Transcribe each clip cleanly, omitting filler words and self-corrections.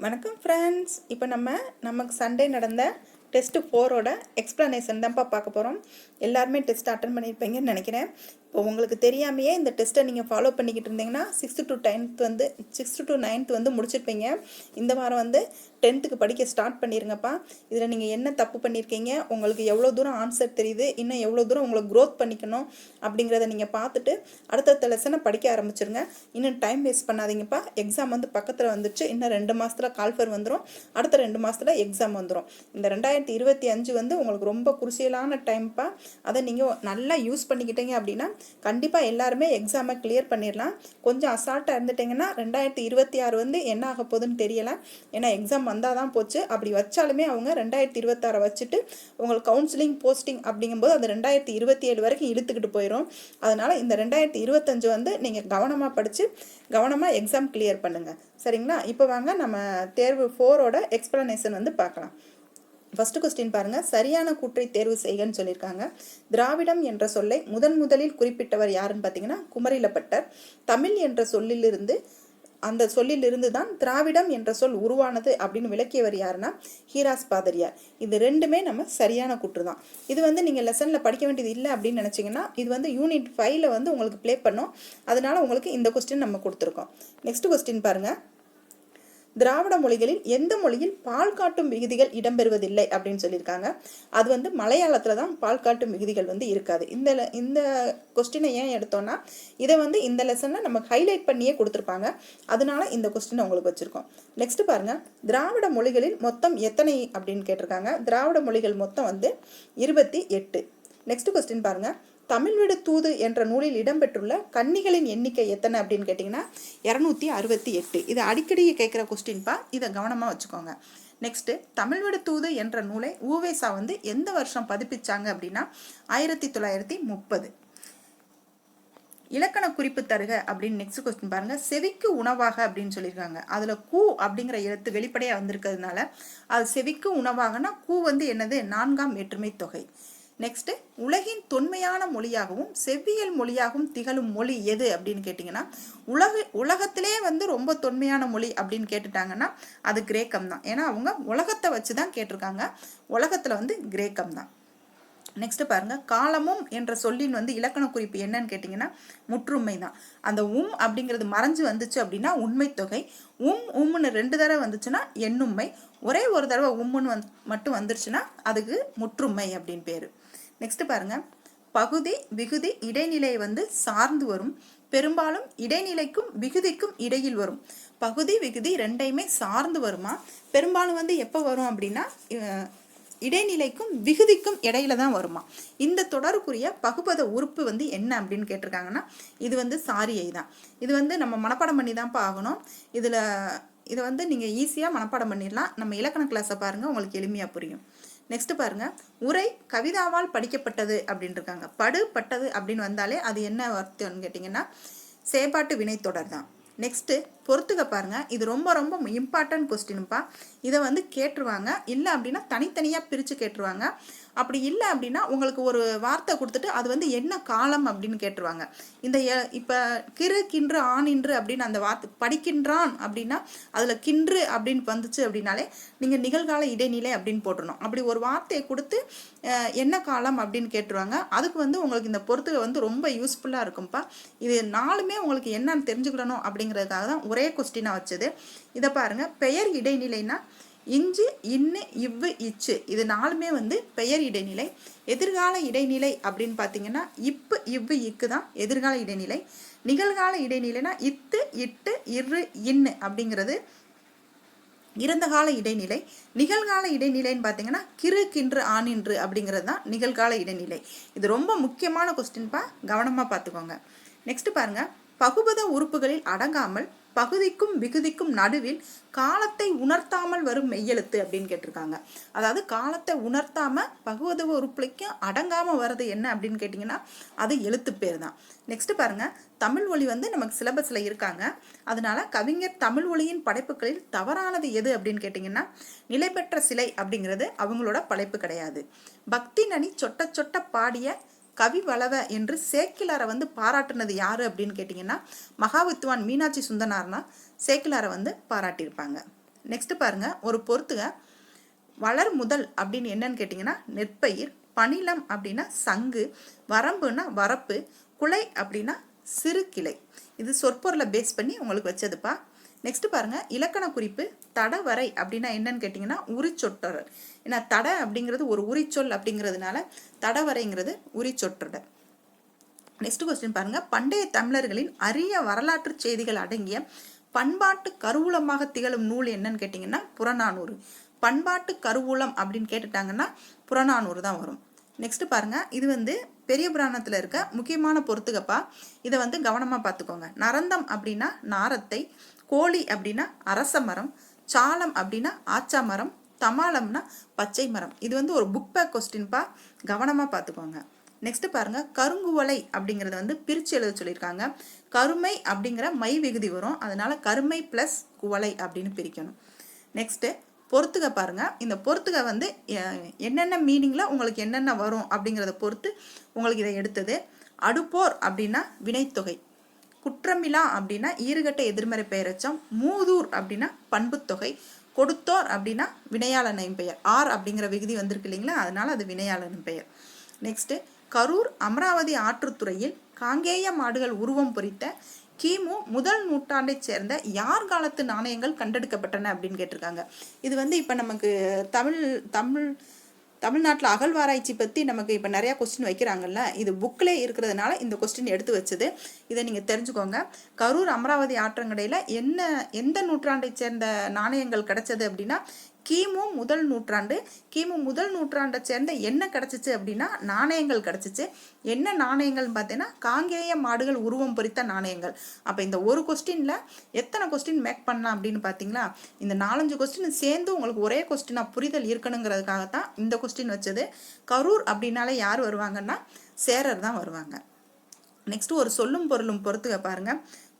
வணக்கம் ஃப்ரெண்ட்ஸ். இப்போ நமக்கு சண்டே நடந்த டெஸ்ட்டு 4ஓட எக்ஸ்ப்ளனேஷன் தான்ப்பா பார்க்க போகிறோம். எல்லாருமே டெஸ்ட் அட்டன் பண்ணியிருப்பீங்கன்னு நினைக்கிறேன். இப்போ உங்களுக்கு தெரியாமையே இந்த டெஸ்ட்டை நீங்கள் ஃபாலோ பண்ணிக்கிட்டு இருந்தீங்கன்னா 6th to 9th வந்து முடிச்சிருப்பீங்க. இந்த வாரம் வந்து 10th படிக்க ஸ்டார்ட் பண்ணிடுங்கப்பா. இதில் நீங்கள் என்ன தப்பு பண்ணியிருக்கீங்க, உங்களுக்கு எவ்வளோ தூரம் ஆன்சர் தெரியுது, இன்னும் எவ்வளோ தூரம் உங்களை க்ரோத் பண்ணிக்கணும் அப்படிங்கிறத நீங்கள் பார்த்துட்டு அடுத்தடுத்த லெசனை படிக்க ஆரம்பிச்சிருங்க. இன்னும் டைம் வேஸ்ட் பண்ணாதீங்கப்பா. எக்ஸாம் வந்து பக்கத்தில் வந்துச்சு. இன்னும் 2 மாதத்தில் கால்ஃபர் வந்துடும். அடுத்த 2 மாதத்தில் எக்ஸாம் வந்துடும். இந்த 2025 வந்து உங்களுக்கு ரொம்ப குருசியலான டைம்ப்பா. அதை நீங்கள் நல்லா யூஸ் பண்ணிக்கிட்டீங்க அப்படின்னா கண்டிப்பாக எல்லாருமே எக்ஸாமை கிளியர் பண்ணிடலாம். கொஞ்சம் அசால்ட்டாக இருந்துட்டிங்கன்னா 2026 வந்து என்ன ஆக போகுதுன்னு தெரியலை. ஏன்னா எக்ஸாம் வந்தால் தான் போச்சு. அப்படி வச்சாலுமே அவங்க 2026 வச்சுட்டு உங்களுக்கு கவுன்சிலிங் போஸ்டிங் அப்படிங்கும்போது அது 2027 வரைக்கும் இழுத்துக்கிட்டு போயிடும். அதனால் இந்த 2025 வந்து நீங்கள் கவனமாக படித்து கவனமாக எக்ஸாம் கிளியர் பண்ணுங்கள். சரிங்களா? இப்போ வாங்க நம்ம தேர்வு 4ஓட எக்ஸ்ப்ளனேஷன் வந்து பார்க்கலாம். ஃபர்ஸ்ட் கொஸ்டின் பாருங்க. சரியான கூற்றை தேர்வு செய்கன்னு சொல்லியிருக்காங்க. திராவிடம் என்ற சொல்லை முதலில் குறிப்பிட்டவர் யாருன்னு பார்த்தீங்கன்னா குமரிலப்பட்டர். தமிழ் என்ற சொல்லிலிருந்து தான் திராவிடம் என்ற சொல் உருவானது அப்படின்னு விளக்கியவர் யாருன்னா ஹீராஸ் பாதிரியார். இது ரெண்டுமே நம்ம சரியான கூற்று தான். இது வந்து நீங்கள் லெசனில் படிக்க வேண்டியது இல்லை அப்படின்னு நினச்சிங்கன்னா இது வந்து யூனிட் 5ல் வந்து உங்களுக்கு ப்ளே பண்ணோம். அதனால உங்களுக்கு இந்த கொஸ்டின் நம்ம கொடுத்துருக்கோம். நெக்ஸ்ட் கொஸ்டின் பாருங்க. திராவிட மொழிகளில் எந்த மொழியில் பால் காட்டும் விகுதிகள் இடம்பெறுவதில்லை அப்படின்னு சொல்லியிருக்காங்க. அது வந்து மலையாளத்தில் தான் பால் காட்டும் விகுதிகள் வந்து இருக்காது. இந்த கொஸ்டினை ஏன் எடுத்தோம்னா இதை வந்து இந்த லெசனில் நமக்கு ஹைலைட் பண்ணியே கொடுத்துருப்பாங்க. அதனால இந்த கொஸ்டினை உங்களுக்கு வச்சுருக்கோம். நெக்ஸ்ட் பாருங்க. திராவிட மொழிகளில் மொத்தம் எத்தனை அப்படின்னு கேட்டிருக்காங்க. திராவிட மொழிகள் மொத்தம் வந்து 28. நெக்ஸ்ட் கொஸ்டின் பாருங்க. தமிழ் விடு தூது என்ற நூலில் இடம்பெற்றுள்ள கன்னிகளின் எண்ணிக்கை எத்தனை அப்படின்னு கேட்டிங்கன்னா 268. இது அடிக்கடி கேட்குற கொஸ்டின்ப்பா. இதை கவனமாக வச்சுக்கோங்க. நெக்ஸ்ட்டு தமிழ் விடு தூது என்ற நூலை ஊவேசா வந்து எந்த வருஷம் பதிப்பிச்சாங்க அப்படின்னா 1930. இலக்கண குறிப்பு தருக அப்படின்னு நெக்ஸ்ட் கொஸ்டின் பாருங்க. செவிக்கு உணவாக அப்படின்னு சொல்லியிருக்காங்க. அதில் கூ அப்படிங்கிற எழுத்து வெளிப்படையாக வந்திருக்கிறதுனால அது செவிக்கு உணவாகனா கூ வந்து என்னது 4ஆம் வேற்றுமை தொகை. நெக்ஸ்ட் உலகின் தொன்மையான மொழியாகவும் செவ்வியல் மொழியாகவும் திகழும் மொழி எது அப்படின்னு கேட்டிங்கன்னா உலகத்திலே வந்து ரொம்ப தொன்மையான மொழி அப்படின்னு கேட்டுட்டாங்கன்னா அது கிரேக்கம் தான். ஏன்னா அவங்க உலகத்தை வச்சு தான் கேட்டிருக்காங்க. உலகத்தில் வந்து கிரேக்கம் தான். நெக்ஸ்ட் பாருங்க. காலமும் என்ற சொல்லின் வந்து இலக்கண குறிப்பு என்னன்னு கேட்டிங்கன்னா முற்றுமை தான். அந்த அப்படிங்கிறது மறைஞ்சு வந்துச்சு அப்படின்னா உண்மை தொகை. உம்னு 2 தடவை வந்துச்சுன்னா எண்ணுண்மை. ஒரே ஒரு தடவை உம்முன்னு மட்டும் வந்துருச்சுன்னா அதுக்கு முற்றுமை அப்படின்னு பேரு. நெக்ஸ்ட் பாருங்க. பகுதி விகுதி இடைநிலையை வந்து சார்ந்து வரும். பெரும்பாலும் இடைநிலைக்கும் விகுதிக்கும் இடையில் வரும். பகுதி விகுதி ரெண்டையுமே சார்ந்து வருமா. பெரும்பாலும் வந்து எப்போ வரும் அப்படின்னா இடைநிலைக்கும் விகுதிக்கும் இடையில தான் வருமா. இந்த தொடருக்குரிய பகுபத உறுப்பு வந்து என்ன அப்படின்னு கேட்டிருக்காங்கன்னா இது வந்து சாரியை தான். இது வந்து நம்ம மனப்பாடம் பண்ணி தான்ப்பா ஆகணும். இதை வந்து நீங்கள் ஈஸியாக மனப்பாடம் பண்ணிடலாம். நம்ம இலக்கண கிளாஸை பாருங்கள், உங்களுக்கு எளிமையாக புரியும். நெக்ஸ்ட் பாருங்க. உரை கவிதாவால் படிக்கப்பட்டது அப்படின்னு இருக்காங்க. பட்டது அப்படின்னு வந்தாலே அது என்ன அர்த்தம்னு கேட்டிங்கன்னா செயற்பாட்டு வினைத்தொடர் தான். நெக்ஸ்ட்டு பொறுத்துக்க பாருங்க. இது ரொம்ப ரொம்ப இம்பார்ட்டன்ட் கொஸ்டின்ப்பா. இதை வந்து கேட்டுருவாங்க. இல்லை அப்படின்னா தனித்தனியாக பிரித்து கேட்டுருவாங்க. அப்படி இல்லை அப்படின்னா உங்களுக்கு ஒரு வார்த்தை கொடுத்துட்டு அது வந்து என்ன காலம் அப்படின்னு கேட்டுருவாங்க. இந்த இப்போ கின்று ஆணின்று அப்படின்னு அந்த வார்த்தை படிக்கின்றான் அப்படின்னா அதில் கின்று அப்படின்னு வந்துச்சு அப்படின்னாலே நீங்கள் நிகழ்கால இடைநிலை அப்படின்னு போட்டுடணும். அப்படி ஒரு வார்த்தையை கொடுத்து என்ன காலம் அப்படின்னு கேட்டுருவாங்க. அதுக்கு வந்து உங்களுக்கு இந்த பொறுத்துக்க வந்து ரொம்ப யூஸ்ஃபுல்லாக இருக்கும்ப்பா. இது 4மே உங்களுக்கு என்னன்னு தெரிஞ்சுக்கிடணும் அப்படிங்கிறதுக்காக தான் ஒரே கொஸ்டினாக வச்சது. இதை பாருங்கள். பெயர் இடைநிலைனா இஞ்சு இன்னு இவ்வு இச்சு இது 4மே வந்து பெயர் இடைநிலை. எதிர்கால இடைநிலை அப்படின்னு பார்த்தீங்கன்னா இப்பு இவ்வு இக்கு தான் எதிர்கால இடைநிலை. நிகழ்கால இடைநிலைனா இத்து இட்டு இரு இன்னு அப்படிங்கிறது இறந்த கால இடைநிலை. நிகழ்கால இடைநிலைன்னு பார்த்தீங்கன்னா கின்று ஆணின்று அப்படிங்கிறது தான் நிகழ்கால இடைநிலை. இது ரொம்ப முக்கியமான கொஸ்டின்ப்பா. கவனமாக பார்த்துக்கோங்க. நெக்ஸ்ட் பாருங்க. பகுபத உறுப்புகளில் அடங்காமல் பகுதிக்கும் விகுதிக்கும் நடுவில் காலத்தை உணர்த்தாமல் வரும் மெய்யெழுத்து அப்படின்னு கேட்டிருக்காங்க. அதாவது காலத்தை உணர்த்தாம பகுபத உறுப்புக்கும் அடங்காம வர்றது என்ன அப்படின்னு கேட்டிங்கன்னா அது எழுத்து பேர் தான். நெக்ஸ்ட் பாருங்க. தமிழ் மொழி வந்து நமக்கு சிலபஸ்ல இருக்காங்க. அதனால கவிஞர் தமிழ் மொழியின் படைப்புகளில் தவறானது எது அப்படின்னு கேட்டிங்கன்னா நிலைபெற்ற சிலை அப்படிங்கிறது அவங்களோட படைப்பு கிடையாது. பக்தி நனி சொட்ட சொட்ட பாடிய கவி வளவ என்று சேக்கிலாரை வந்து பாராட்டுனது யாரு அப்படின்னு கேட்டிங்கன்னா மகாவித்வான் மீனாட்சி சுந்தரனார்னா சேக்கிலாரை வந்து பாராட்டியிருப்பாங்க. நெக்ஸ்ட் பாருங்க, ஒரு பொறுத்துக வளர் முதல் அப்படின்னு என்னன்னு கேட்டிங்கன்னா நெற்பயிர், பணிலம் அப்படின்னா சங்கு, வரம்புனா வரப்பு, குலை அப்படின்னா சிறு கிளை. இது சொற்பொருளை பேஸ் பண்ணி உங்களுக்கு வச்சதுப்பா. நெக்ஸ்ட் பாருங்க, இலக்கண குறிப்பு தடவரை அப்படின்னா என்னன்னு கேட்டிங்கன்னா உரிச்சொற்றொடர். ஏன்னா தட அப்படிங்கிறது ஒரு உரிச்சொல் அப்படிங்கிறதுனால தடவரைங்கிறது உரிச்சொற்றொடர். நெக்ஸ்ட் கொஸ்டின் பாருங்க, பண்டைய தமிழர்களின் அரிய வரலாற்று செய்திகள் அடங்கிய பண்பாட்டு கருவூலமாக திகழும் நூல் என்னன்னு கேட்டிங்கன்னா புறநானூறு. பண்பாட்டு கருவூலம் அப்படின்னு கேட்டுட்டாங்கன்னா புறநானூறு தான் வரும். நெக்ஸ்ட் பாருங்க, இது வந்து பெரிய புராணத்தில் இருக்க முக்கியமான பொறுத்துக்கப்பா. இதை வந்து கவனமாக பார்த்துக்கோங்க. நரந்தம் அப்படின்னா நாரத்தை, கோழி அப்படின்னா அரச மரம், சாலம் அப்படின்னா ஆச்சா மரம், தமாலம்னா பச்சை மரம். இது வந்து ஒரு புக் பேக் கொஸ்டின்பா, கவனமாக பார்த்துக்கோங்க. நெக்ஸ்ட் பாருங்க, கருங்குவலை அப்படிங்கிறத வந்து பிரித்து எழுத சொல்லியிருக்காங்க. கருமை அப்படிங்கிற மை விகுதி வரும், அதனால கருமை பிளஸ் குவலை அப்படின்னு பிரிக்கணும். நெக்ஸ்ட் பொறுத்துக பாருங்க. இந்த பொறுத்துக வந்து என்னென்ன மீனிங்ல உங்களுக்கு என்னென்ன வரும் அப்படிங்கிறத பொறுத்து உங்களுக்கு இதை எடுத்தது. அடுப்போர் அப்படின்னா வினைத்தொகை, குற்றமிலா அப்படின்னா ஈறுகட்ட எதிர்மறை பெயரச்சம், மூதூர் அப்படின்னா பண்புத்தொகை, கொடுத்தோர் அப்படின்னா வினையாளனின் பெயர். ஆர் அப்படிங்கிற விகுதி வந்திருக்கு இல்லைங்களா, அதனால அது வினையாளனின் பெயர். நெக்ஸ்ட், கரூர் அமராவதி ஆற்றுத்துறையில் காங்கேய மாடுகள் உருவம் பொறித்த கிமு முதல் நூற்றாண்டை சேர்ந்த யார் காலத்து நாணயங்கள் கண்டெடுக்கப்பட்டன அப்படின்னு கேட்டிருக்காங்க. இது வந்து இப்போ நமக்கு தமிழ்நாட்டில் அகழ்வாராய்ச்சி பற்றி நமக்கு இப்போ நிறையா கொஸ்டின் வைக்கிறாங்கல்ல, இது புக்கில் இருக்கிறதுனால இந்த கொஸ்டின் எடுத்து வச்சது. இதை நீங்கள் தெரிஞ்சுக்கோங்க. கரூர் அமராவதி ஆற்றங்கடையில் எந்த நூற்றாண்டை சேர்ந்த நாணயங்கள் கிடைச்சது அப்படின்னா கிமு முதல் நூற்றாண்டு. கிமு முதல் நூற்றாண்டை சேர்ந்த என்ன கிடச்சிச்சு அப்படின்னா நாணயங்கள் கிடச்சிச்சு. என்ன நாணயங்கள்னு பார்த்தீங்கன்னா காங்கேய மாடுகள் உருவம் பொறித்த நாணயங்கள். அப்போ இந்த ஒரு கொஸ்டினில் எத்தனை கொஸ்டின் மேக் பண்ணலாம் அப்படின்னு பார்த்தீங்களா? இந்த 4-5 கொஸ்டின் சேர்ந்து உங்களுக்கு ஒரே கொஸ்டினாக புரிதல் இருக்கணுங்கிறதுக்காகத்தான் இந்த கொஸ்டின் வச்சது. கரூர் அப்படின்னாலே யார் வருவாங்கன்னா சேரர் தான் வருவாங்க. நெக்ஸ்ட், ஒரு சொல்லும் பொருளும் பொறுத்துக்க பாருங்க.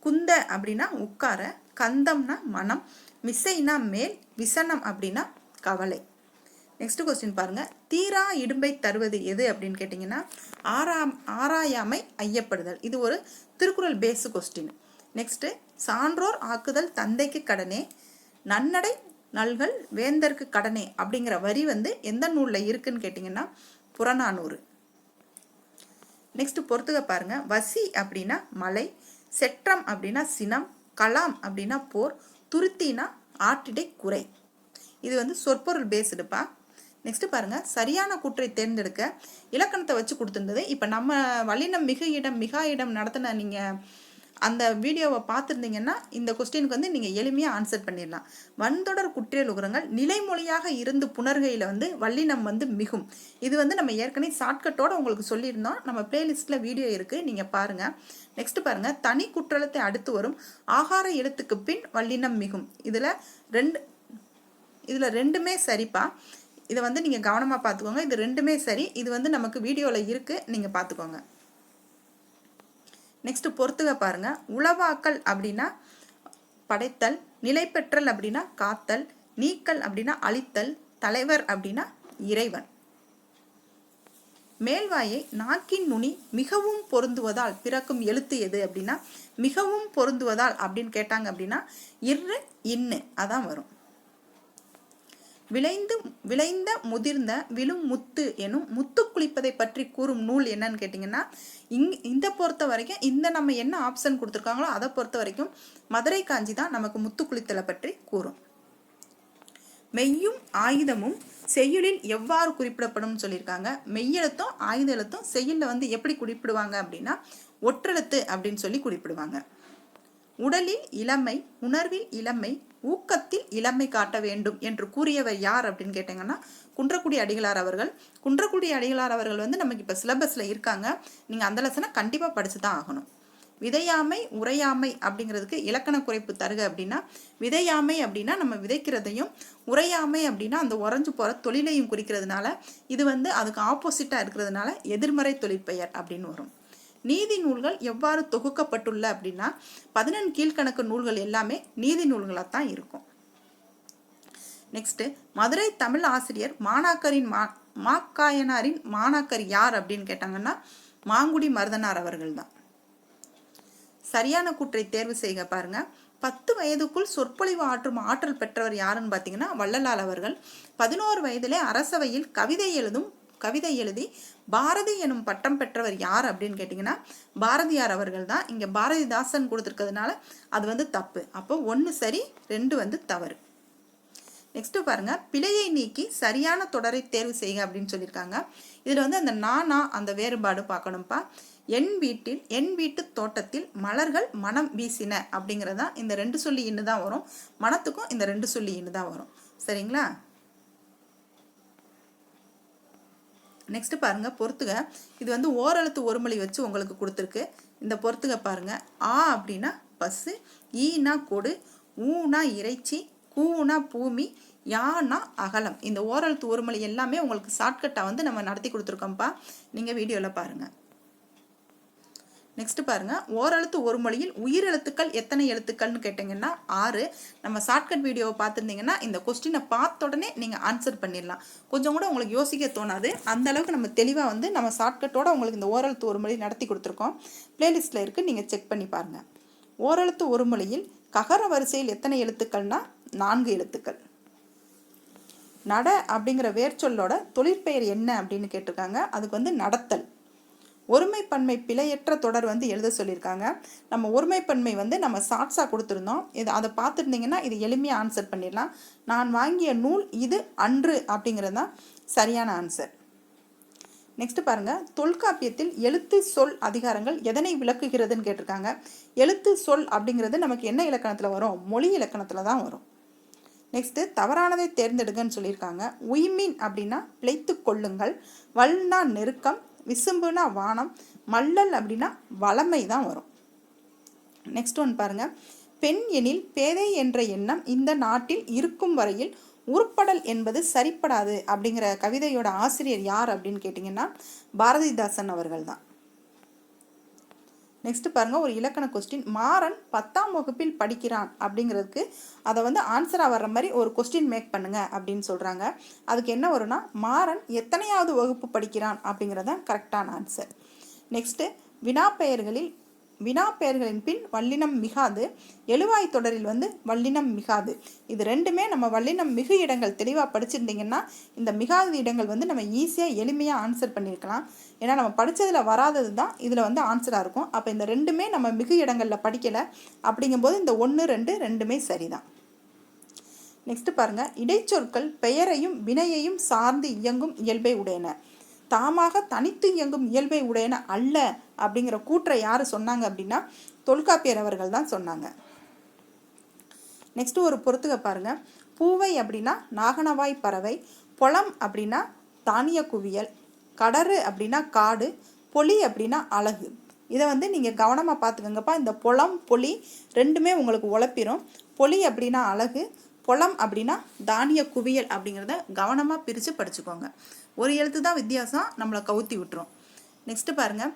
குந்த அப்படின்னா உட்கார, கந்தம்னா மனம், மிசைனா மேல், விசனம் அப்படின்னா கவலை. நெக்ஸ்ட் கொஸ்டின் பாருங்க, தீரா இடும்பை தருவது எது அப்படின்னு கேட்டிங்கன்னா ஆராயாமை ஐயப்படுதல். இது ஒரு திருக்குறள் பேஸ் கொஸ்டின். நெக்ஸ்ட், சான்றோர் ஆக்குதல் தந்தைக்கு கடனே, நன்னடை நல்கள் வேந்தருக்கு கடனே அப்படிங்கிற வரி வந்து எந்த நூலில் இருக்குன்னு கேட்டிங்கன்னா புறநானூறு. நெக்ஸ்ட் பொறுத்துக்க பாருங்க, வசி அப்படின்னா மலை, செற்றம் அப்படின்னா சினம், கலாம் அப்படின்னா போர், துருத்தினா ஆட்டிடை குறை. இது வந்து சொற்பொருள் பேஸ்டுப்பா. நெக்ஸ்ட் பாருங்க, சரியான கூற்றை தேர்ந்தெடுக்க இலக்கணத்தை வச்சு கொடுத்துருந்தது. இப்போ நம்ம வல்லினம் மிகு இடம் மிகா இடம் நடத்தின நீங்கள் அந்த வீடியோவை பார்த்துருந்தீங்கன்னா இந்த கொஸ்டினுக்கு வந்து நீங்கள் எளிமையாக ஆன்சர் பண்ணிடலாம். வன்தொடர் குற்றியல் உகரங்கள் நிலைமொழியாக இருந்து புணர்கையில் வந்து வல்லினம் வந்து மிகும். இது வந்து நம்ம ஏற்கனவே ஷார்ட்கட்டோடு உங்களுக்கு சொல்லியிருந்தோம். நம்ம பிளேலிஸ்ட்டில் வீடியோ இருக்குது, நீங்கள் பாருங்கள். நெக்ஸ்ட் பாருங்கள், தனி குற்றலத்தை அடுத்து வரும் ஆகார எழுத்துக்கு பின் வல்லினம் மிகும். இதில் ரெண்டுமே சரிப்பா. இதை வந்து நீங்கள் கவனமாக பார்த்துக்கோங்க. இது ரெண்டுமே சரி. இது வந்து நமக்கு வீடியோவில் இருக்குது, நீங்கள் பார்த்துக்கோங்க. நெக்ஸ்ட் பொறுத்துக பாருங்க, உளவாக்கல் அப்படின்னா படைத்தல், நிலைப்பெற்றல் அப்படின்னா காத்தல், நீக்கல் அப்படின்னா அழித்தல், தலைவர் அப்படின்னா இறைவன். மேல்வாயை நாக்கின் நுனி மிகவும் பொருந்துவதால் பிறக்கும் எழுத்து எது அப்படின்னா மிகவும் பொருந்துவதால் அப்படின்னு கேட்டாங்க அப்படின்னா இரு இன்னு அதான் வரும். விளைந்த முதிர்ந்த விழும் முத்து எனும் முத்து குளிப்பதை பற்றி கூறும் நூல் என்னன்னு கேட்டிங்கன்னா இந்த பொறுத்த வரைக்கும் இந்த நம்ம என்ன ஆப்ஷன் கொடுத்துருக்காங்களோ அதை பொறுத்த வரைக்கும் மதுரை காஞ்சி தான் நமக்கு முத்து குளித்தலை பற்றி கூறும். மெய்யும் ஆயுதமும் செய்யுளில் எவ்வாறு குறிப்பிடப்படும் சொல்லியிருக்காங்க. மெய்யெழுத்தும் ஆயுத எழுத்தும் செய்யுளில் வந்து எப்படி குறிப்பிடுவாங்க அப்படின்னா ஒற்றெழுத்து அப்படின்னு சொல்லி குறிப்பிடுவாங்க. உடலில் இளமை, உணர்வில் இளமை, ஊக்கத்தில் இளமை காட்ட வேண்டும் என்று கூறியவர் யார் அப்படின்னு கேட்டீங்கன்னா குன்றக்குடி அடிகளார் அவர்கள். குன்றக்குடி அடிகளார் அவர்கள் வந்து நமக்கு இப்போ சிலபஸில் இருக்காங்க. நீங்கள் அந்த லெசனை கண்டிப்பாக படிச்சு தான் ஆகணும். விதையாமை உரையாமை அப்படிங்கிறதுக்கு இலக்கண குறைப்பு தருக அப்படின்னா விதையாமை அப்படின்னா நம்ம விதைக்கிறதையும், உரையாமை அப்படின்னா அந்த உறைஞ்சு போகிற தொழிலையும் குறிக்கிறதுனால இது வந்து அதுக்கு ஆப்போசிட்டாக இருக்கிறதுனால எதிர்மறை தொழிற்பெயர் அப்படின்னு வரும். நீதி நூல்கள் எவ்வாறு தொகுக்கப்பட்டுள்ள அப்படின்னா 11 கீழ்கணக்கு நூல்கள் எல்லாமே நீதி நூல்களாக தான் இருக்கும். நெக்ஸ்ட், மதுரை தமிழ் ஆசிரியர் மாணாக்கரின் மாக்காயனாரின் மாணாக்கர் யார் அப்படின்னு கேட்டாங்கன்னா மாங்குடி மருதனார் அவர்கள் தான். சரியான கூற்றை தேர்வு செய்க பாருங்க. 10 வயதுக்குள் சொற்பொழிவு ஆற்றும் ஆற்றல் பெற்றவர் யாருன்னு பார்த்தீங்கன்னா வள்ளலார் அவர்கள். 11 வயதிலே அரசவையில் கவிதை எழுதி பாரதி எனும் பட்டம் பெற்றவர் யார் அப்படின்னு கேட்டிங்கன்னா பாரதியார் அவர்கள் தான். இங்கே பாரதிதாசன் கொடுத்துருக்கிறதுனால அது தப்பு. அப்போ 1 சரி 2 தவறு. நெக்ஸ்ட் பாருங்க, பிழையை நீக்கி சரியான தொடரை தேர்வு செய்க அப்படின்னு சொல்லியிருக்காங்க. இதில் அந்த நானா அந்த வேறுபாடு பார்க்கணும்ப்பா. என் வீட்டு தோட்டத்தில் மலர்கள் மனம் வீசின அப்படிங்கிறது தான் இந்த 2 சொல்லி இன்னு தான் வரும். மனத்துக்கும் இந்த 2 சொல்லி இன்னு தான் வரும். சரிங்களா? நெக்ஸ்ட் பாருங்க, பொறுத்துக. இது ஓரெழுத்து ஒருமொழி வச்சு உங்களுக்கு கொடுத்துருக்கு. இந்த பொறுத்துக பாருங்க. ஆ அப்படின்னா பசு, ஈனா கொடு, ஊனா இறைச்சி, கூனா பூமி, யானா அகலம். இந்த ஓரெழுத்து ஒருமொழி எல்லாமே உங்களுக்கு ஷார்ட்கட்டாக நம்ம நடத்தி கொடுத்துருக்கோம்ப்பா. நீங்கள் வீடியோவில் பாருங்கள். நெக்ஸ்ட் பாருங்க, ஓரெழுத்து ஒரு மொழியில் உயிரெழுத்துக்கள் எத்தனை எழுத்துக்கள்னு கேட்டிங்கன்னா 6. நம்ம ஷார்ட்கட் வீடியோவை பார்த்துருந்தீங்கன்னா இந்த கொஸ்டினை பார்த்த உடனே நீங்கள் ஆன்சர் பண்ணிடலாம். கொஞ்சம் கூட உங்களுக்கு யோசிக்க தோணாது. அந்த அளவுக்கு நம்ம தெளிவாக நம்ம ஷார்ட்கட்டோட உங்களுக்கு இந்த ஓரெழுத்து ஒரு மொழி நடத்தி கொடுத்துருக்கோம். பிளேலிஸ்ட்டில் இருக்குது, நீங்கள் செக் பண்ணி பாருங்கள். ஓரெழுத்து ஒரு மொழியில் ககர வரிசையில் எத்தனை எழுத்துக்கள்னா 4 எழுத்துக்கள். நட அப்படிங்கிற வேர்ச்சொல்லோட தொழிற்பெயர் என்ன அப்படின்னு கேட்டிருக்காங்க. அதுக்கு நடத்தல். ஒருமைப்பன்மை பிழையற்ற தொடர் எழுத சொல்லியிருக்காங்க. நம்ம ஒருமைப்பன்மை நம்ம ஷார்ட்ஸாக கொடுத்துருந்தோம். அதை பார்த்துருந்தீங்கன்னா இது எளிமையாக ஆன்சர் பண்ணிடலாம். நான் வாங்கிய நூல் இது அன்று அப்படிங்கிறது தான் சரியான ஆன்சர். நெக்ஸ்ட் பாருங்க, தொல்காப்பியத்தில் எழுத்து சொல் அதிகாரங்கள் எதனை விளக்குகிறதுன்னு கேட்டிருக்காங்க. எழுத்து சொல் அப்படிங்கிறது நமக்கு என்ன இலக்கணத்தில் வரும்? மொழி இலக்கணத்தில் தான் வரும். நெக்ஸ்ட் தவறானதை தேர்ந்தெடுங்கன்னு சொல்லியிருக்காங்க. உய்மின் அப்படின்னா பிழைத்து கொள்ளுங்கள், வல்னா நெருக்கம், விசும்புனா வானம், மல்லல் அப்படின்னா வளமை தான் வரும். நெக்ஸ்ட் ஒன் பாருங்க, பெண் எனில் பேதை என்ற எண்ணம் இந்த நாட்டில் இருக்கும் வரையில் உருப்படல் என்பது சரிப்படாது அப்படிங்கிற கவிதையோட ஆசிரியர் யார் அப்படின்னு கேட்டிங்கன்னா பாரதிதாசன் அவர்கள் தான். நெக்ஸ்ட் பாருங்க, ஒரு இலக்கண கொஸ்டின். மாறன் 10ஆம் வகுப்பில் படிக்கிறான் அப்படிங்கிறதுக்கு அதை ஆன்சராக வர்ற மாதிரி ஒரு கொஸ்டின் மேக் பண்ணுங்க அப்படின்னு சொல்கிறாங்க. அதுக்கு என்ன வரும்னா மாறன் எத்தனையாவது வகுப்பு படிக்கிறான் அப்படிங்கிறது தான் கரெக்டான ஆன்சர். நெக்ஸ்ட்டு வினாப்பெயர்களின் பின் வல்லினம் மிகாது, எழுவாய் தொடரில் வல்லினம் மிகாது. இது ரெண்டுமே நம்ம வல்லினம் மிகு இடங்கள் தெளிவாக படிச்சிருந்தீங்கன்னா இந்த மிகாத இடங்கள் நம்ம ஈஸியாக எளிமையாக ஆன்சர் பண்ணியிருக்கலாம். ஏன்னா நம்ம படித்ததில் வராதது தான் இதில் ஆன்சராக இருக்கும். அப்போ இந்த ரெண்டுமே நம்ம மிகு இடங்களில் படிக்கலை. அப்படிங்கும்போது இந்த 1, 2 ரெண்டுமே சரிதான். நெக்ஸ்ட் பாருங்கள், இடைச்சொற்கள் பெயரையும் வினையையும் சார்ந்து இயங்கும் இயல்பை உடையன, தாமாக தனித்து இயங்கும் இயல்பை உடையன அல்ல அப்படிங்கிற கூற்றை யார் சொன்னாங்க அப்படின்னா தொல்காப்பியர் அவர்கள் தான் சொன்னாங்க. நெக்ஸ்ட் ஒரு பொறுத்துக பாருங்க. பூவை அப்படின்னா நாகனவாய் பறவை, பொலம் அப்படின்னா தானிய குவியல், கடறு அப்படின்னா காடு, பொலி அப்படின்னா அழகு. இதை நீங்கள் கவனமாக பார்த்துக்கோங்கப்பா. இந்த பொலம் பொலி ரெண்டுமே உங்களுக்கு உழப்பிடும். பொலி அப்படின்னா அழகு, பொலம் அப்படின்னா தானிய குவியல் அப்படிங்கிறத கவனமாக பிரித்து படிச்சுக்கோங்க. ஒரு எழுத்து தான் வித்தியாசம், நம்மளை கவுத்தி விட்டுரும். நெக்ஸ்ட் பாருங்கள்,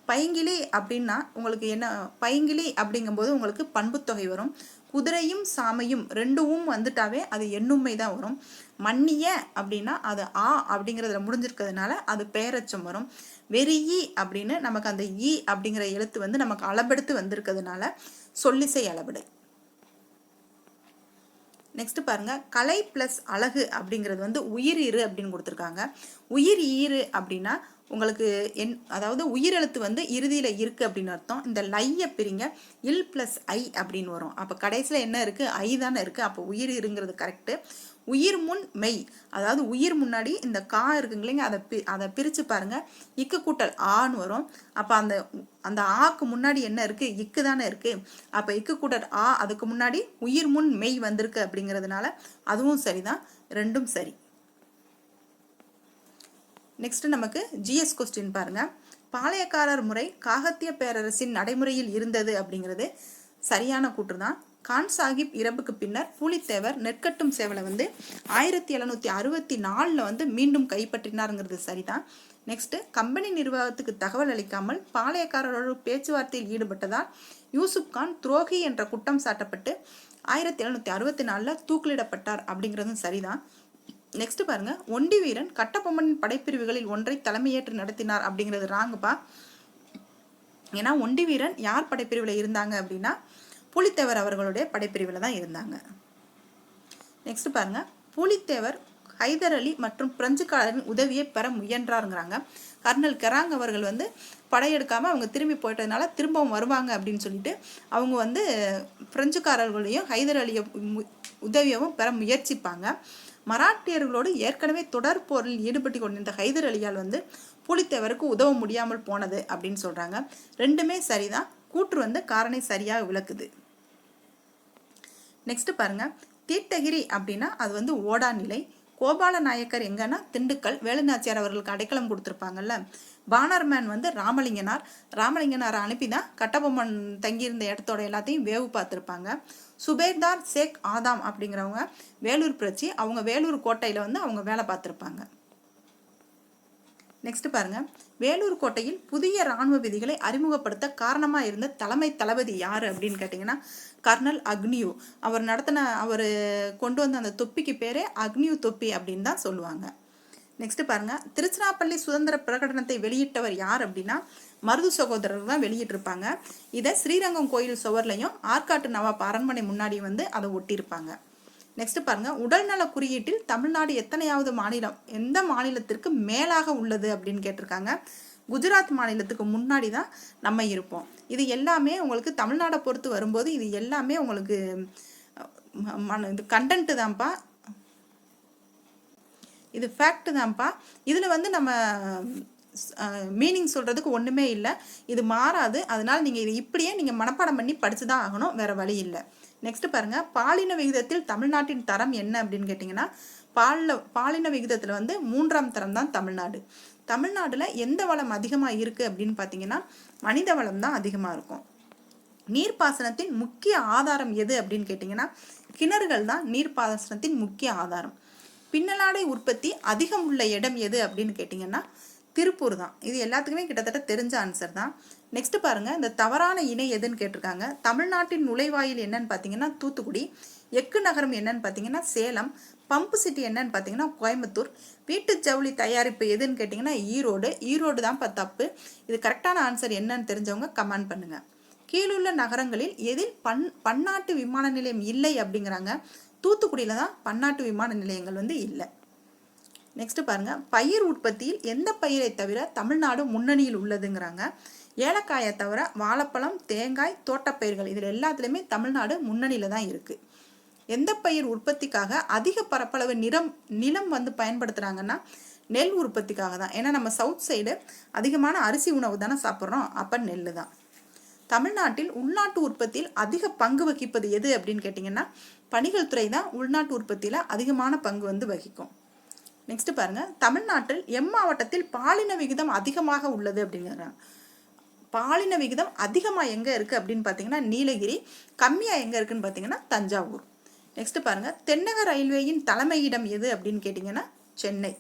பைங்கிளி அப்படின்னா உங்களுக்கு என்ன? பைங்கிளி அப்படிங்கும்போது உங்களுக்கு பண்புத்தொகை வரும். குதிரையும் சாமையும் ரெண்டும் வந்துட்டாவே அது எண்ணுமை தான் வரும். மன்னிய அப்படின்னா அது ஆ அப்படிங்கிறதுல முடிஞ்சிருக்கிறதுனால அது பெயரச்சம் வரும். வெறியி அப்படின்னு நமக்கு அந்த ஈ அப்படிங்கிற எழுத்து நமக்கு அளபெடுத்து வந்திருக்கிறதுனால சொல்லிசை அளபெடு. நெக்ஸ்ட் பாருங்க, கலை பிளஸ் அழகு அப்படிங்கிறது உயிர் இரு அப்படின்னு கொடுத்துருக்காங்க. உயிர் ஈறு அப்படின்னா உங்களுக்கு அதாவது உயிரெழுத்து இறுதியில் இருக்குது அப்படின்னு அர்த்தம். இந்த லையை பிரிங்க, இல் பிளஸ் ஐ அப்படின்னு வரும். அப்போ கடைசியில் என்ன இருக்குது? ஐ தானே இருக்குது. அப்போ உயிர் இருங்கிறது கரெக்டு. உயிர் முன் மெய், அதாவது உயிர் முன்னாடி இந்த கா இருக்குங்களேங்க, அதை பிரித்து பாருங்கள், இக்கு கூட்டல் ஆன்னு வரும். அப்போ அந்த ஆக்கு முன்னாடி என்ன இருக்குது? இக்கு தானே இருக்குது. அப்போ இக்கு கூட்டல் ஆ, அதுக்கு முன்னாடி உயிர் முன் மெய் வந்திருக்கு அப்படிங்கிறதுனால அதுவும் சரிதான், ரெண்டும் சரி. நெக்ஸ்ட் நமக்கு ஜிஎஸ் கொஸ்டின் பாருங்க. பாளையக்காரர் முறை காகத்திய பேரரசின் நடைமுறையில் இருந்தது அப்படிங்கிறது சரியான கூற்று தான். கான் சாஹிப் இறப்புக்கு பின்னர் பூலித்தேவர் நெற்கட்டும் சேவலை 1764 மீண்டும் கைப்பற்றினாருங்கிறது சரிதான். நெக்ஸ்ட், கம்பெனி நிர்வாகத்துக்கு தகவல் அளிக்காமல் பாளையக்காரரோடு பேச்சுவார்த்தையில் ஈடுபட்டதால் யூசுப் கான் துரோகி என்ற குற்றம் சாட்டப்பட்டு 1764 தூக்கிலிடப்பட்டார் அப்படிங்கிறதும் சரிதான். நெக்ஸ்ட் பாருங்க, ஒண்டி வீரன் கட்டபொம்மனின் படைப்பிரிவுகளில் ஒன்றை தலைமையேற்று நடத்தினார் அப்படிங்கிறது ராங்குப்பா. ஏன்னா ஒண்டி வீரன் யார் படைப்பிரிவில் இருந்தாங்க அப்படின்னா பூலித்தேவர் அவர்களுடைய படைப்பிரிவில் தான் இருந்தாங்க. நெக்ஸ்ட் பாருங்க, பூலித்தேவர் ஹைதர் அலி மற்றும் பிரெஞ்சுக்காரரின் உதவியை பெற முயன்றாருங்கிறாங்க. கர்னல் கெராங் அவர்கள் வந்து படையெடுக்காமல் அவங்க திரும்பி போயிட்டதுனால திரும்பவும் வருவாங்க அப்படின்னு சொல்லிட்டு அவங்க வந்து பிரெஞ்சுக்காரர்களையும் ஹைதர் அலிய உதவியவும் பெற முயற்சிப்பாங்க. மராட்டியர்களோடு ஏற்கனவே தொடர் போரில் ஈடுபட்டு கொண்டிருந்த ஹைதர் அலியால் வந்து பூலித்தேவருக்கு உதவ முடியாமல் போனது அப்படின்னு சொல்றாங்க. ரெண்டுமே சரிதான், கூற்று வந்து காரணை சரியாக விளக்குது. நெக்ஸ்ட் பாருங்க, தீர்த்தகிரி அப்படின்னா அது வந்து ஓடா நிலை. கோபால நாயக்கர் எங்கன்னா திண்டுக்கல், வேலுநாச்சியார் அவர்களுக்கு அடைக்கலம் கொடுத்துருப்பாங்கல்ல. பானர்மேன் வந்து ராமலிங்கனாரை அனுப்பி தான் கட்டபொம்மன் தங்கியிருந்த இடத்தோட எல்லாத்தையும் வேவு பார்த்துருப்பாங்க. சுபேர்தார் ஷேக் ஆதாம் அப்படிங்கிறவங்க வேலூர் புரட்சி, அவங்க வேலூர் கோட்டையில் வந்து அவங்க வேலை பார்த்துருப்பாங்க. நெக்ஸ்ட் பாருங்க, வேலூர் கோட்டையில் புதிய இராணுவ விதிகளை அறிமுகப்படுத்த காரணமாக இருந்த தலைமை தளபதி யார் அப்படின்னு கேட்டிங்கன்னா கர்னல் அக்னியூ. அவர் கொண்டு வந்த அந்த தொப்பிக்கு பேரே அக்னியூ தொப்பி அப்படின்னு தான் சொல்லுவாங்க. நெக்ஸ்ட் பாருங்க, திருச்சிராப்பள்ளி சுதந்திர பிரகடனத்தை வெளியிட்டவர் யார் அப்படின்னா மருது சகோதரர்கள் தான் வெளியிட்டிருப்பாங்க. இதை ஸ்ரீரங்கம் கோயில் சுவர்லையும் ஆற்காட்டு நவாப் அரண்மனை முன்னாடி வந்து அதை ஒட்டியிருப்பாங்க. நெக்ஸ்ட் பாருங்க, உடல்நல குறியீட்டில் தமிழ்நாடு எத்தனையாவது மாநிலம், எந்த மாநிலத்திற்கு மேலாக உள்ளது அப்படின்னு கேட்டிருக்காங்க. குஜராத் மாநிலத்துக்கு முன்னாடி தான் நம்ம இருப்போம். இது எல்லாமே உங்களுக்கு தமிழ்நாடை பொறுத்து வரும்போது இது எல்லாமே உங்களுக்கு இது கண்டென்ட் தான்ப்பா, இது ஃபேக்ட் தான்ப்பா. இதில் வந்து நம்ம மீனிங் சொல்கிறதுக்கு ஒன்றுமே இல்லை, இது மாறாது. அதனால் நீங்கள் இது இப்படியே நீங்கள் மனப்பாடம் பண்ணி படித்து தான் ஆகணும், வேறு வழி இல்லை. நெக்ஸ்ட் பாருங்க, பாலின விகிதத்தில் தமிழ்நாட்டின் தரம் என்ன அப்படின்னு கேட்டிங்கன்னா பாலின விகிதத்தில் வந்து 3ஆம் தரம் தான் தமிழ்நாடு. தமிழ்நாட்டில் எந்த வளம் அதிகமாக இருக்குது அப்படின்னு பார்த்தீங்கன்னா மனித வளம் தான் அதிகமாக இருக்கும். நீர்ப்பாசனத்தின் முக்கிய ஆதாரம் எது அப்படின்னு கேட்டிங்கன்னா கிணறுகள் தான் நீர்ப்பாசனத்தின் முக்கிய ஆதாரம். பின்னலாடை உற்பத்தி அதிகம் உள்ள இடம் எது அப்படின்னு கேட்டிங்கன்னா திருப்பூர் தான். இது எல்லாத்துக்குமே கிட்டத்தட்ட தெரிஞ்ச ஆன்சர் தான். நெக்ஸ்ட் பாருங்க, இந்த தவறான இணை எதுன்னு கேட்டிருக்காங்க. தமிழ்நாட்டின் நுழைவாயில் என்னன்னு பார்த்தீங்கன்னா தூத்துக்குடி, எக்கு நகரம் என்னன்னு பார்த்தீங்கன்னா சேலம், பம்பு சிட்டி என்னன்னு பார்த்தீங்கன்னா கோயம்புத்தூர், வீட்டு ஜவுளி தயாரிப்பு எதுன்னு கேட்டிங்கன்னா ஈரோடு தான் தப்பு. இது கரெக்டான ஆன்சர் என்னன்னு தெரிஞ்சவங்க கமெண்ட் பண்ணுங்க. கீழுள்ள நகரங்களில் எதில் பன்னாட்டு விமான நிலையம் இல்லை அப்படிங்கிறாங்க. தூத்துக்குடியில தான் பன்னாட்டு விமான நிலையங்கள் வந்து இல்லை. நெக்ஸ்ட் பாருங்க, பயிர் உற்பத்தியில் எந்த பயிரை தவிர தமிழ்நாடு முன்னணியில் உள்ளதுங்கிறாங்க. ஏலக்காயை தவிர வாழைப்பழம், தேங்காய், தோட்டப்பயிர்கள் இதில் எல்லாத்துலேயுமே தமிழ்நாடு முன்னணியில் தான் இருக்குது. எந்த பயிர் உற்பத்திக்காக அதிக பரப்பளவு நிலம் வந்து பயன்படுத்துகிறாங்கன்னா நெல் உற்பத்திக்காக தான். ஏன்னா நம்ம சவுத் சைடு அதிகமான அரிசி உணவு தானே சாப்பிட்றோம், அப்போ நெல் தான். தமிழ்நாட்டில் உள்நாட்டு உற்பத்தியில் அதிக பங்கு வகிப்பது எது அப்படின்னு கேட்டிங்கன்னா பணிகள் துறை தான் உள்நாட்டு உற்பத்தியில் அதிகமான பங்கு வந்து வகிக்கும். நெக்ஸ்ட் பாருங்க, தமிழ்நாட்டில் மாவட்டத்தில் பாலின விகிதம் அதிகமாக உள்ளது அப்படிங்கிறாங்க. பாலின விகிதம் அதிகமாக எங்கே இருக்குது அப்படின்னு பார்த்தீங்கன்னா நீலகிரி, கம்மியாக எங்கே இருக்குன்னு பார்த்தீங்கன்னா தஞ்சாவூர். நெக்ஸ்ட் பாருங்க, தென்னக ரயில்வேயின் தலைமையிடம் எது அப்படின்னு கேட்டிங்கன்னா சென்னை.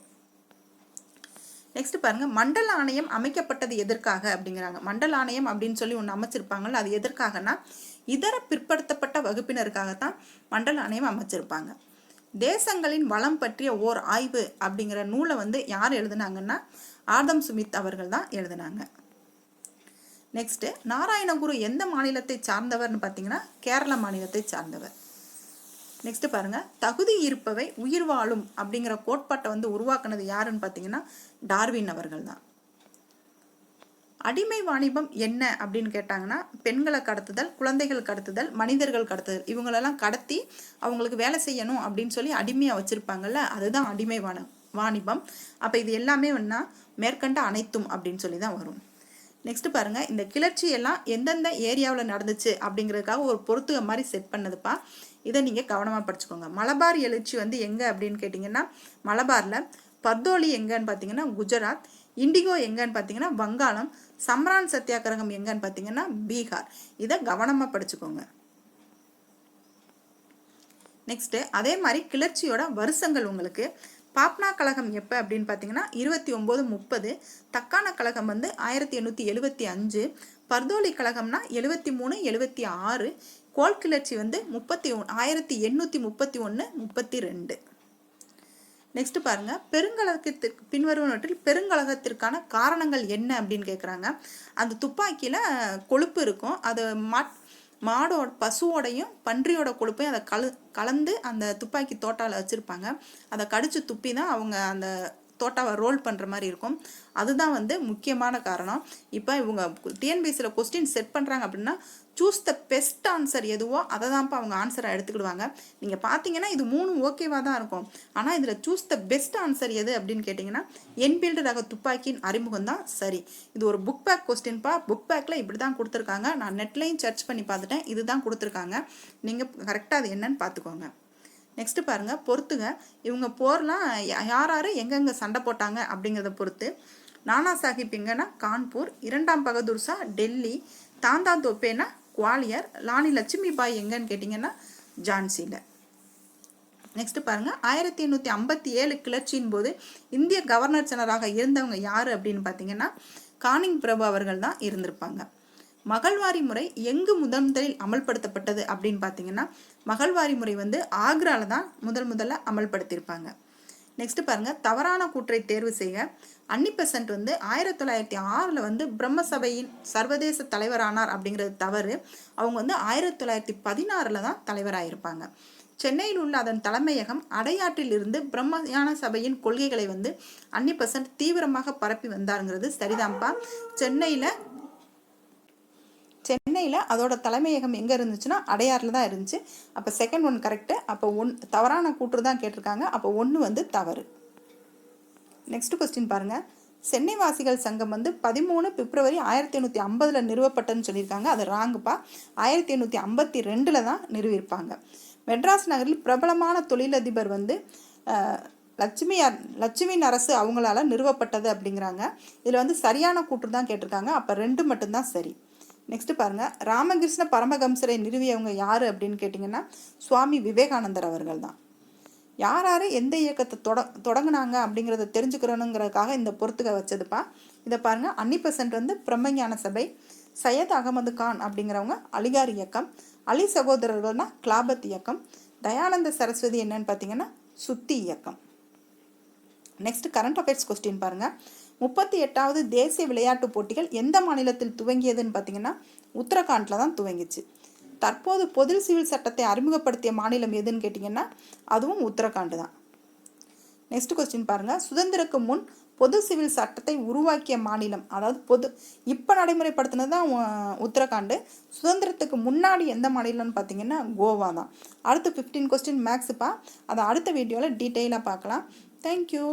நெக்ஸ்ட் பாருங்க, மண்டல ஆணையம் அமைக்கப்பட்டது எதற்காக அப்படிங்கிறாங்க. மண்டல ஆணையம் அப்படின்னு சொல்லி ஒன்று அமைச்சிருப்பாங்கல்ல, அது எதற்காகனா இதர பிற்படுத்தப்பட்ட வகுப்பினருக்காகத்தான் மண்டல ஆணையம் அமைச்சிருப்பாங்க. தேசங்களின் வளம் பற்றிய ஓர் ஆய்வு அப்படிங்கிற நூலை வந்து யார் எழுதுனாங்கன்னா ஆதம் ஸ்மித் அவர்கள் தான் எழுதினாங்க. நெக்ஸ்ட், நாராயணகுரு எந்த மாநிலத்தை சார்ந்தவர்னு பார்த்தீங்கன்னா கேரள மாநிலத்தை சார்ந்தவர். நெக்ஸ்ட் பாருங்க, தகுதி இருப்பவை உயிர் வாழும் அப்படிங்கிற கோட்பாட்டை வந்து உருவாக்குனது யாருன்னு பார்த்தீங்கன்னா டார்வின் அவர்கள் தான். அடிமை வாணிபம் என்ன அப்படின்னு கேட்டாங்கன்னா பெண்களை கடத்துதல், குழந்தைகள் கடத்துதல், மனிதர்கள் கடத்துதல், இவங்களெல்லாம் கடத்தி அவங்களுக்கு வேலை செய்யணும் அப்படின்னு சொல்லி அடிமையாக வச்சுருப்பாங்கல்ல, அதுதான் அடிமை வாணிபம். அப்போ இது எல்லாமே வேணா மேற்கண்ட அனைத்தும் அப்படின்னு சொல்லி தான் வரும். நெக்ஸ்ட் பாருங்க, இந்த கிளர்ச்சி எல்லாம் எந்தெந்த ஏரியாவில் நடந்துச்சு அப்படிங்கிறதுக்காக ஒரு பொறுத்துக மாதிரி செட் பண்ணதுப்பா. இதை நீங்கள் கவனமாக படிச்சுக்கோங்க. மலபார் எழுச்சி வந்து எங்கே அப்படின்னு கேட்டிங்கன்னா மலபாரில், பர்தோலி எங்கன்னு பார்த்தீங்கன்னா குஜராத், இண்டிகோ எங்கன்னு பார்த்தீங்கன்னா வங்காளம், சம்ரான் சத்தியாகிரகம் எங்கன்னு பார்த்தீங்கன்னா பீகார். இதை கவனமாக படிச்சுக்கோங்க. நெக்ஸ்ட், அதே மாதிரி கிளர்ச்சியோட வருஷங்கள் உங்களுக்கு பாப்னா கழகம் எப்போ அப்படின்னு பார்த்தீங்கன்னா 2930, தக்கான கழகம் வந்து 1875, பர்தோலி கழகம்னா 73, 76, கோல் கிளர்ச்சி வந்து 1831, 32. நெக்ஸ்ட் பாருங்க, பெருங்கலகத்திற்கு பின்வருவனவற்றில் பெருங்கலகத்திற்கான காரணங்கள் என்ன அப்படின்னு கேட்குறாங்க. அந்த துப்பாக்கியில் கொழுப்பு இருக்கும், மாடோட பசுவோடையும் பன்றியோட கொழுப்பையும் அதை கலந்து அந்த துப்பாக்கி தோட்டாவில் வச்சுருப்பாங்க. அதை கடிச்சு துப்பி தான் அவங்க அந்த தோட்டாவை ரோல் பண்ணுற மாதிரி இருக்கும். அதுதான் வந்து முக்கியமான காரணம். இப்போ இவங்க டிஎன்பிஎஸ்சியில் கொஸ்டின் செட் பண்ணுறாங்க அப்படின்னா சூஸ் த பெஸ்ட் ஆன்சர் எதுவோ அதை தான்ப்பா அவங்க ஆன்சராக எடுத்துக்கிடுவாங்க. நீங்கள் பார்த்தீங்கன்னா இது 3 ஓகேவாக தான் இருக்கும். ஆனால் இதில் சூஸ் த பெஸ்ட் ஆன்சர் எது அப்படின்னு கேட்டிங்கன்னா என்ஃபீல்டு ரக துப்பாக்கியின் அறிமுகம் தான் சரி. இது ஒரு புக் பேக் கொஸ்டின்ப்பா. புக் பேக்கில் இப்படி தான் கொடுத்துருக்காங்க. நான் நெட்லையும் சர்ச் பண்ணி பார்த்துட்டேன். இதுதான் கொடுத்துருக்காங்க. நீங்கள் கரெக்டாக அது என்னன்னு பார்த்துக்கோங்க. நெக்ஸ்ட் பாருங்க, பொறுத்துங்க. இவங்க போர்லாம் யார் எங்கெங்க சண்டை போட்டாங்க அப்படிங்கிறத பொறுத்து. நானா சாஹிப் எங்கன்னா கான்பூர், 2ஆம் பகதூர் ஷா டெல்லி, தாந்தா தோப்பேனா குவாலியர், ராணி லட்சுமி பாய் எங்கன்னு கேட்டிங்கன்னா ஜான்சியில். நெக்ஸ்ட் பாருங்க, 1857 கிளர்ச்சியின் போது இந்திய கவர்னர் ஜெனரலாக இருந்தவங்க யார் அப்படின்னு பார்த்தீங்கன்னா கானிங் பிரபு அவர்கள் தான் இருந்திருப்பாங்க. மகள்வாரி முறை எங்கு முதலில் அமல்படுத்தப்பட்டது அப்படின்னு பார்த்தீங்கன்னா மகள்வாரி முறை வந்து ஆக்ரால தான் முதல்ல அமல்படுத்தியிருப்பாங்க. நெக்ஸ்ட் பாருங்க, தவறான கூற்றை தேர்வு செய்ய. அன்னி பெசன்ட் வந்து 1906 வந்து பிரம்ம சபையின் சர்வதேச தலைவரானார் அப்படிங்கிறது தவறு. அவங்க வந்து 1916 தான் தலைவராயிருப்பாங்க. சென்னையில் உள்ள அதன் தலைமையகம் அடையாற்றில் இருந்து பிரம்மஞான சபையின் கொள்கைகளை வந்து அன்னி பெசன்ட் தீவிரமாக பரப்பி வந்தாருங்கிறது சரிதான்ப்பா. சென்னையில் அதோட தலைமையகம் எங்கே இருந்துச்சுன்னா அடையாறில் தான் இருந்துச்சு. அப்போ செகண்ட் ஒன் கரெக்டு. அப்போ தவறான கூற்று தான் கேட்டிருக்காங்க. அப்போ 1 வந்து தவறு. நெக்ஸ்ட் கொஸ்டின் பாருங்கள், சென்னை வாசிகள் சங்கம் வந்து 13 பிப்ரவரி 1850 நிறுவப்பட்டதுன்னு சொல்லியிருக்காங்க. அது ராங்குப்பா. 1852 தான் நிறுவியிருப்பாங்க. மெட்ராஸ் நகரில் பிரபலமான தொழிலதிபர் வந்து லட்சுமி நரசு அவங்களால நிறுவப்பட்டது அப்படிங்கிறாங்க. இதில் வந்து சரியான கூற்று தான் கேட்டிருக்காங்க. அப்போ 2 மட்டும்தான் சரி. நெக்ஸ்ட் பாருங்க, ராமகிருஷ்ண பரமஹம்சரை நிறுவியவங்க யாரு அப்படின்னு கேட்டிங்கன்னா சுவாமி விவேகானந்தர் அவர்கள் தான். யார் எந்த இயக்கத்தை தொடங்கினாங்க அப்படிங்கிறத தெரிஞ்சுக்கிறணுங்கிறதுக்காக இந்த பொறுத்துக்க வச்சதுப்பா. இதை பாருங்க, அன்னி பெசன்ட் வந்து பிரம்மஞான சபை, சையத் அகமது கான் அப்படிங்கிறவங்க அலிகார் இயக்கம், அலி சகோதரர்கள்னா கிலாபத் இயக்கம், தயானந்த சரஸ்வதி என்னன்னு பார்த்தீங்கன்னா சுத்தி இயக்கம். நெக்ஸ்ட் கரண்ட் அஃபேர்ஸ் கொஸ்டின் பாருங்க, 38வது தேசிய விளையாட்டு போட்டிகள் எந்த மாநிலத்தில் துவங்கியதுன்னு பார்த்தீங்கன்னா உத்தரகாண்டில் தான் துவங்கிச்சு. தற்போது பொது சிவில் சட்டத்தை அறிமுகப்படுத்திய மாநிலம் எதுன்னு கேட்டிங்கன்னா அதுவும் உத்தரகாண்டு தான். நெக்ஸ்ட் கொஸ்டின் பாருங்க, சுதந்திரக்கு முன் பொது சிவில் சட்டத்தை உருவாக்கிய மாநிலம், அதாவது இப்போ நடைமுறைப்படுத்தினது தான் உத்தரகாண்டு. சுதந்திரத்துக்கு முன்னாடி எந்த மாநிலம்னு பார்த்தீங்கன்னா கோவா தான். அடுத்து 15 கொஸ்டின் மேக்ஸுப்பா. அதை அடுத்த வீடியோவில் டீட்டெயிலாக பார்க்கலாம். தேங்க்யூ.